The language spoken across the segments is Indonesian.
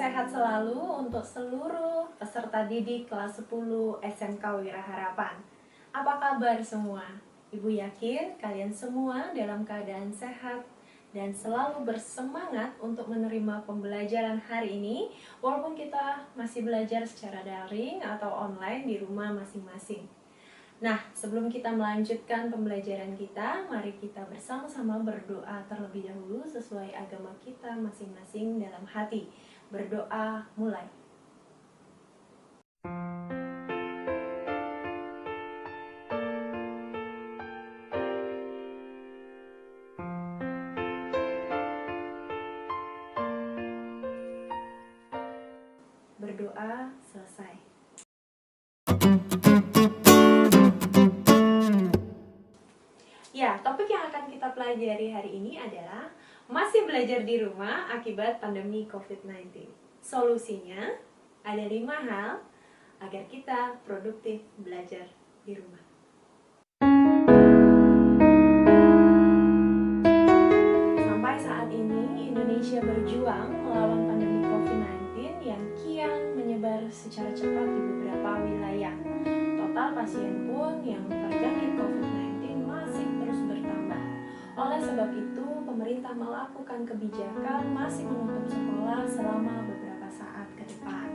sehat selalu untuk seluruh peserta didik kelas 10 SMK Wira Harapan. Apa kabar semua? Ibu yakin kalian semua dalam keadaan sehat dan selalu bersemangat untuk menerima pembelajaran hari ini, walaupun kita masih belajar secara daring atau online di rumah masing-masing. Nah, sebelum kita melanjutkan pembelajaran kita, mari kita bersama-sama berdoa terlebih dahulu sesuai agama kita masing-masing dalam hati. Berdoa mulai. Berdoa selesai. Ya, topik yang akan kita pelajari hari ini adalah masih belajar di rumah akibat pandemi COVID-19. Solusinya ada 5 hal agar kita produktif belajar di rumah. Sampai saat ini, Indonesia berjuang melawan pandemi COVID-19 yang kian menyebar secara cepat di beberapa wilayah. Total pasien pun yang terjangkit COVID-19 masih terus bertambah. Oleh sebab itu, pemerintah melakukan kebijakan masih menutup sekolah selama beberapa saat ke depan.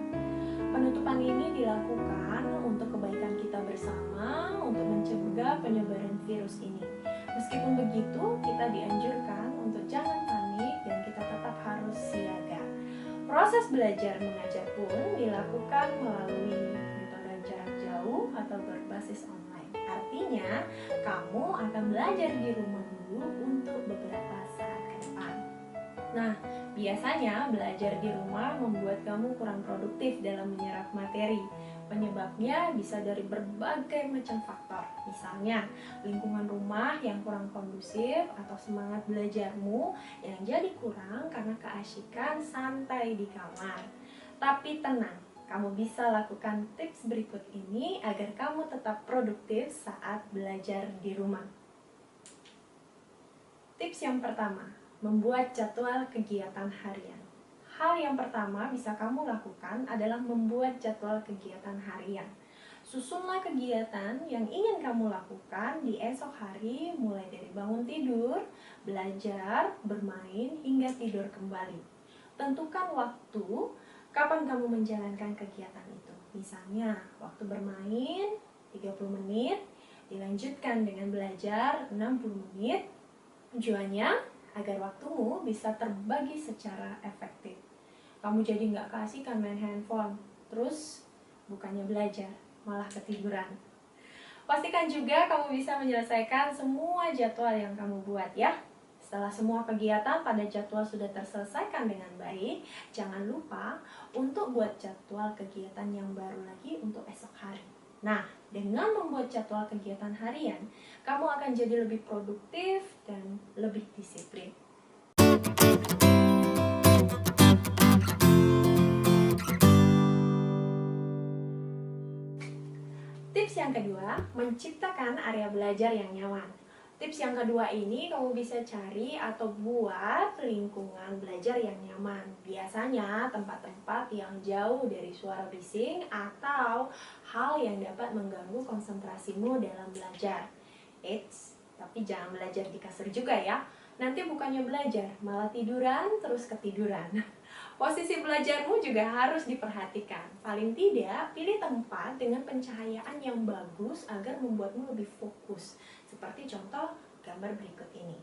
Penutupan ini dilakukan untuk kebaikan kita bersama, untuk mencegah penyebaran virus ini. Meskipun begitu, kita dianjurkan untuk jangan panik dan kita tetap harus siaga. Proses belajar mengajar pun dilakukan melalui metode jarak jauh atau berbasis online. Artinya, kamu akan belajar di rumah dulu untuk beberapa saat ke depan. Nah, biasanya belajar di rumah membuat kamu kurang produktif dalam menyerap materi. Penyebabnya bisa dari berbagai macam faktor. Misalnya, lingkungan rumah yang kurang kondusif atau semangat belajarmu yang jadi kurang karena keasyikan santai di kamar. Tapi tenang, kamu bisa lakukan tips berikut ini agar kamu tetap produktif saat belajar di rumah. Tips yang pertama, membuat jadwal kegiatan harian. Hal yang pertama bisa kamu lakukan adalah membuat jadwal kegiatan harian. Susunlah kegiatan yang ingin kamu lakukan di esok hari mulai dari bangun tidur, belajar, bermain, hingga tidur kembali. Tentukan waktu kapan kamu menjalankan kegiatan itu. Misalnya, waktu bermain 30 menit, dilanjutkan dengan belajar 60 menit. Tujuannya agar waktumu bisa terbagi secara efektif. Kamu jadi nggak keasikan main handphone, terus bukannya belajar, malah ketiduran. Pastikan juga kamu bisa menyelesaikan semua jadwal yang kamu buat ya. Setelah semua kegiatan pada jadwal sudah terselesaikan dengan baik, jangan lupa untuk buat jadwal kegiatan yang baru lagi untuk esok hari. Nah, dengan membuat jadwal kegiatan harian, kamu akan jadi lebih produktif dan lebih disiplin. Tips yang kedua, menciptakan area belajar yang nyaman. Tips yang kedua ini kamu bisa cari atau buat lingkungan belajar yang nyaman. Biasanya tempat-tempat yang jauh dari suara bising atau hal yang dapat mengganggu konsentrasimu dalam belajar. Eits, tapi jangan belajar di kasur juga ya. Nanti bukannya belajar, malah tiduran terus ketiduran. Posisi belajarmu juga harus diperhatikan. Paling tidak, pilih tempat dengan pencahayaan yang bagus agar membuatmu lebih fokus. Seperti contoh gambar berikut ini.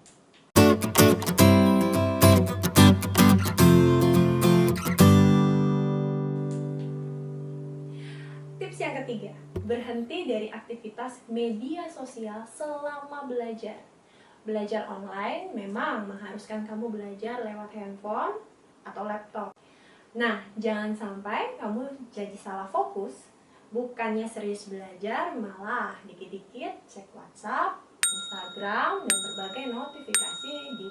Tips yang ketiga, berhenti dari aktivitas media sosial selama belajar. Belajar online memang mengharuskan kamu belajar lewat handphone atau laptop. Nah, jangan sampai kamu jadi salah fokus. Bukannya serius belajar, malah dikit-dikit cek WhatsApp, Instagram, dan berbagai notifikasi di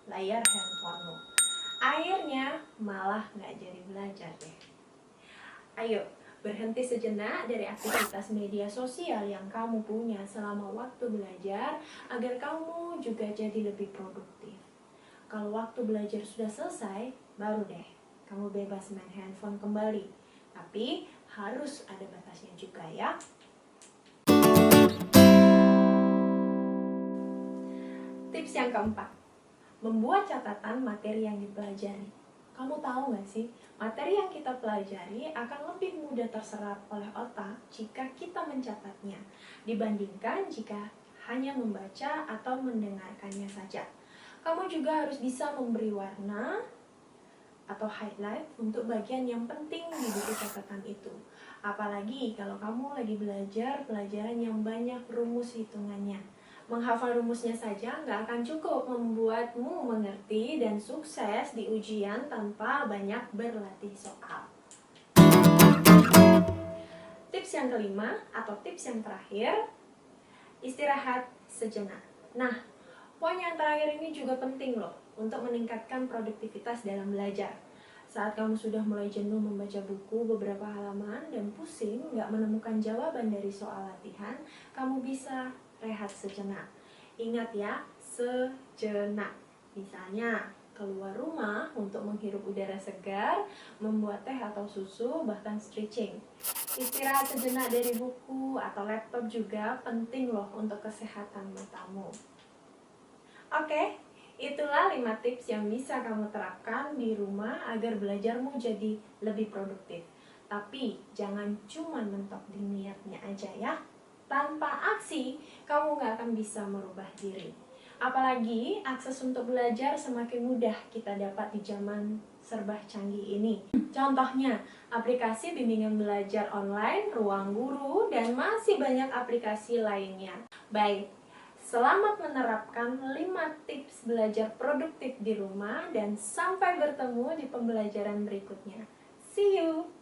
layar handphonemu. Akhirnya malah nggak jadi belajar deh. Ayo, berhenti sejenak dari aktivitas media sosial yang kamu punya selama waktu belajar agar kamu juga jadi lebih produktif. Kalau waktu belajar sudah selesai, baru deh kamu bebas main handphone kembali. Tapi harus ada batasnya juga ya. Tips yang keempat, membuat catatan materi yang dipelajari. Kamu tahu nggak sih, materi yang kita pelajari akan lebih mudah terserap oleh otak jika kita mencatatnya, dibandingkan jika hanya membaca atau mendengarkannya saja. Kamu juga harus bisa memberi warna atau highlight untuk bagian yang penting di buku catatan itu. Apalagi kalau kamu lagi belajar pelajaran yang banyak rumus hitungannya. Menghafal rumusnya saja nggak akan cukup membuatmu mengerti dan sukses di ujian tanpa banyak berlatih soal. Tips yang kelima atau tips yang terakhir, istirahat sejenak. Nah, poin yang terakhir ini juga penting loh untuk meningkatkan produktivitas dalam belajar. Saat kamu sudah mulai jenuh membaca buku beberapa halaman dan pusing nggak menemukan jawaban dari soal latihan, kamu bisa rehat sejenak. Ingat ya, sejenak. Misalnya, keluar rumah untuk menghirup udara segar, membuat teh atau susu, bahkan stretching. Istirahat sejenak dari buku atau laptop juga penting loh untuk kesehatan matamu. Oke, itulah 5 tips yang bisa kamu terapkan di rumah agar belajarmu jadi lebih produktif. Tapi jangan cuma mentok di niatnya aja ya. Tanpa aksi, kamu gak akan bisa merubah diri. Apalagi akses untuk belajar semakin mudah kita dapat di zaman serba canggih ini. Contohnya, aplikasi bimbingan belajar online, ruang guru, dan masih banyak aplikasi lainnya. Baik, selamat menerapkan 5 tips belajar produktif di rumah dan sampai bertemu di pembelajaran berikutnya. See you!